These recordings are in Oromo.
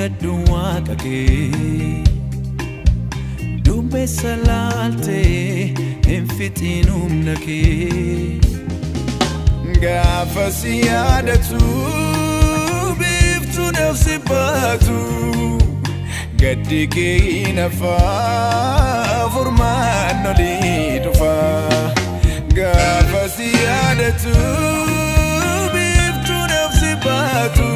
Abdaddu waaqa kee Duumessa laaltee hin fixiin humna kee Gaafa si yaadatu biiftuu nafsi baatu Gaddi kee nafaa furmaan olii dhufa Gaafa si yaadatu biiftuu nafsi baatu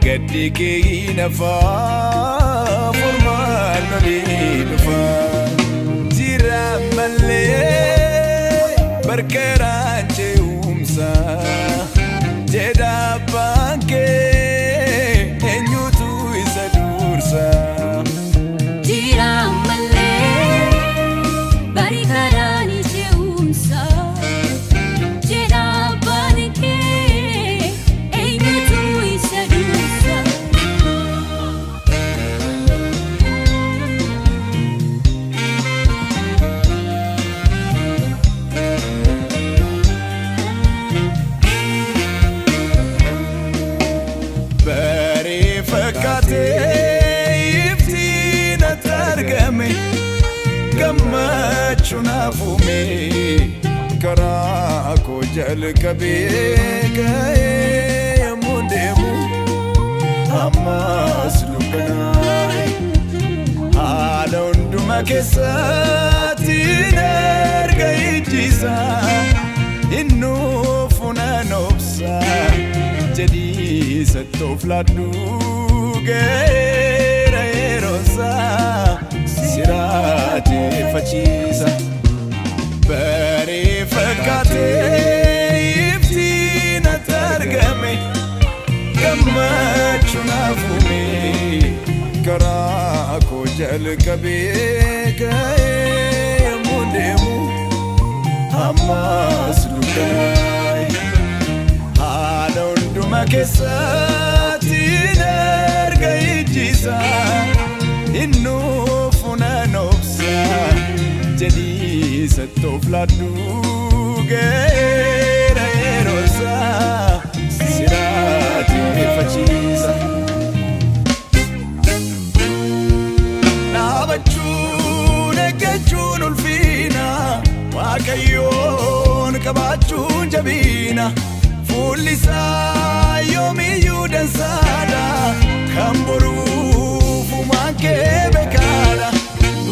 Gaddi kee nafaa furmaan olii dhufa Jira malee barkaraan ce'umsa jedha abbaan kee eenyutu isa dursa Jira malee barkaraan ce'umsa jedha abbaan kee eenyutu isa dursa Iftiin atargame gammachuu naafume karaa koo jalqabee ga'ee yommuu deemu ammas dukkanaa'e haala hundumaa keessatti erga ijjisaa innuufu nan obsa jedhii sattoof laadhuu ga'eera yeroonsaa siraateeffachiisa baree fakkaatee iftiin atargame gammachuu naafume karaa koo jalqabee ga'ee yommuu deemu ammas dukkanaa'e haala hundumaa keessatti erga ijjisaa innuufu nan obsa jedhii sattoof laadhuu ga'eera yeroonsaa siraateeffachiisa Dhaabachuun eeggachuun ulfiina Waaqayyoon qabaachuun jabiina Fuulli isaa yoomiyyuu dansaadha kan boruuf uumaan kee beekaadha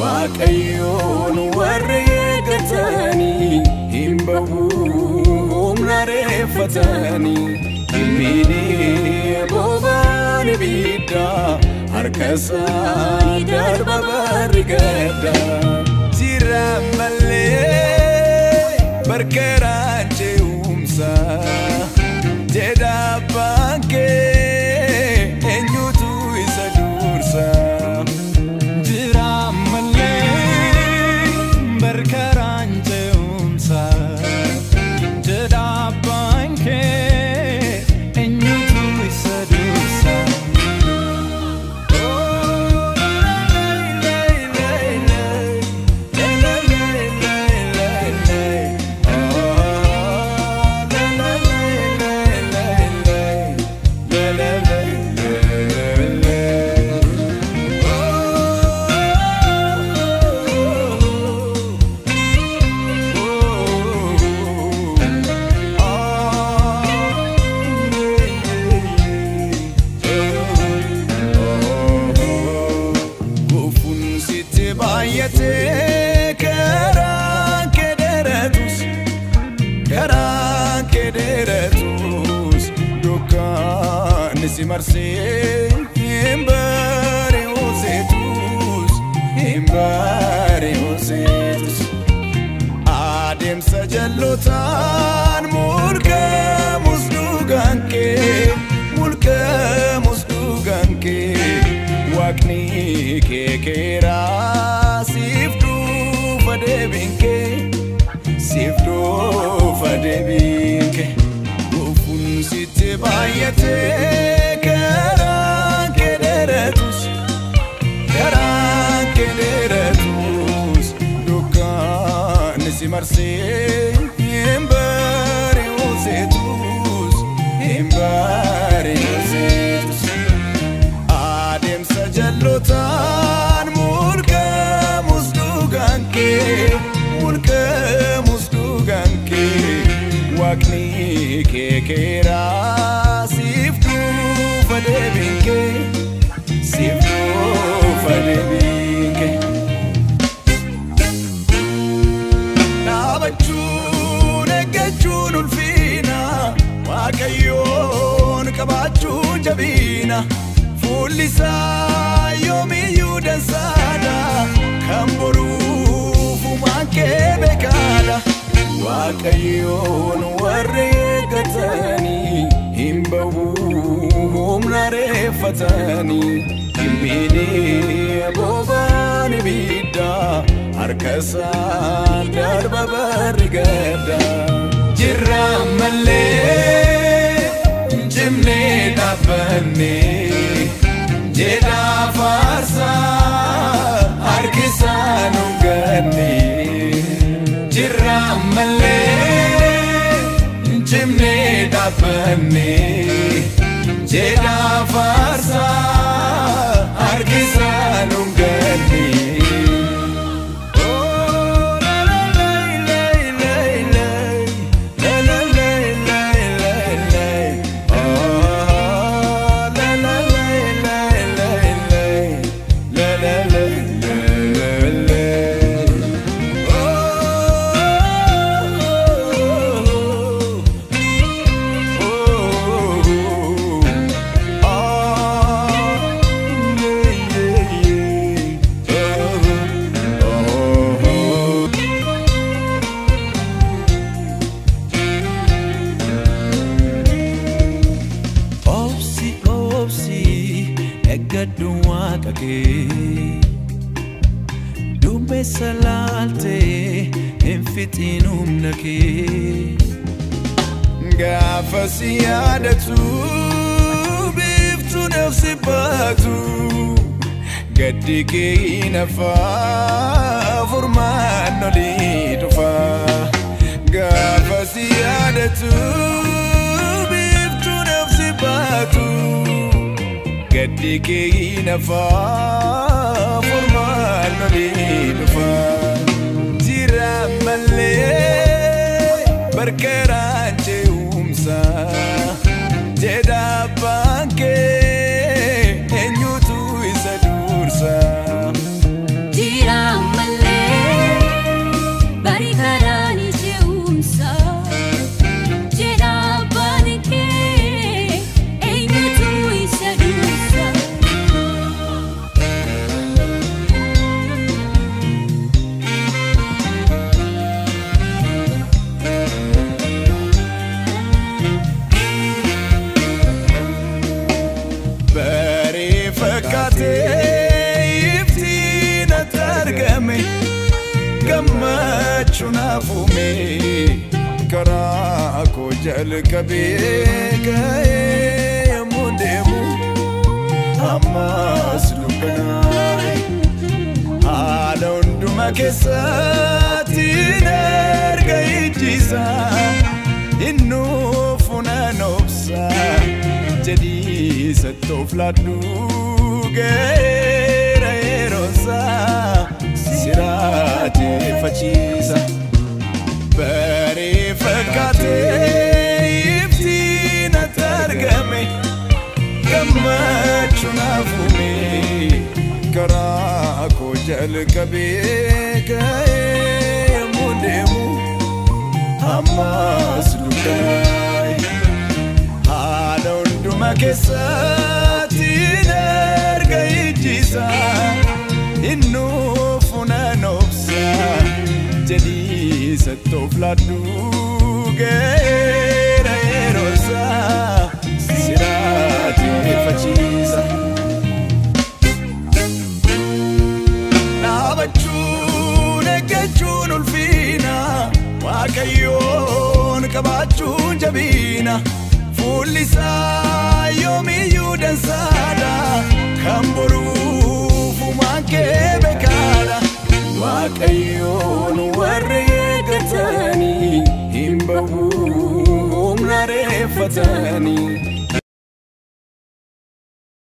Waaqayyoon warra eeggatanii hin bahuu humna reeffatanii hin miidhee bobaan ibiddaa harka isaanii darba barri gadda Jira malee barkaraan ce'umsa jedha abbaan kee eenyutu isa dursa Jira malee barkaraan ce'umsa jedha abbaan kee eenyutu isa dursa Karaan kee dheeratus dukkaan si marsee hin bari'uuseetus adeemsa jallotaan mulqamus dhugaan kee waaqni kee keeraa siif dhufa deebiin kee Sifdoofa deebiin kee Goofuun sitti baay'atee karaan kee dheeratus dukkaan si marsee hin bari'uuseetus beekera siftu fadebinke siftu fadebinke nabachun egachun ulfina wakayon kabachu jabina fulisa yomi yudansada kamboru fumanke bekala wakayon warregatani himbahu humnarefatani himbini bobani bida harkasa darba barigada jirra malle jimne dabne jeda farsa harkasa nungani jirra malle jimne dabne jeda farsa harkasa nungani Dumbe salalte enfitinum nake gafa siyadatu biftu nafsi batu gadike inafa furman lidufa gafa siyadatu biftu nafsi batu gadike inafa furman lidufa jira malle barkaranje umsa jeda banke enyutu isadursa jira malle barkaranje umsa jeda banke enyutu isadursa iftina targame gamachuna fume karako jal kabe gaye mudemu amas lukanai alonduma kesati nergaitisa innu funanopsa jadi setofladu gera erosa sirati facisa bari fakate iftina targame gamachuna fume karako jal kabe gaye mudemu amas lukai alonduma kesati nergaitisa innu funanopsa jadi setofladu gera erosa sirati facisa nabachun egachun ulfina wakayon kabachun jabina fulisa yomi yudansada kamboru fumanke bekala wakayon warregatani himbahu humnarefatani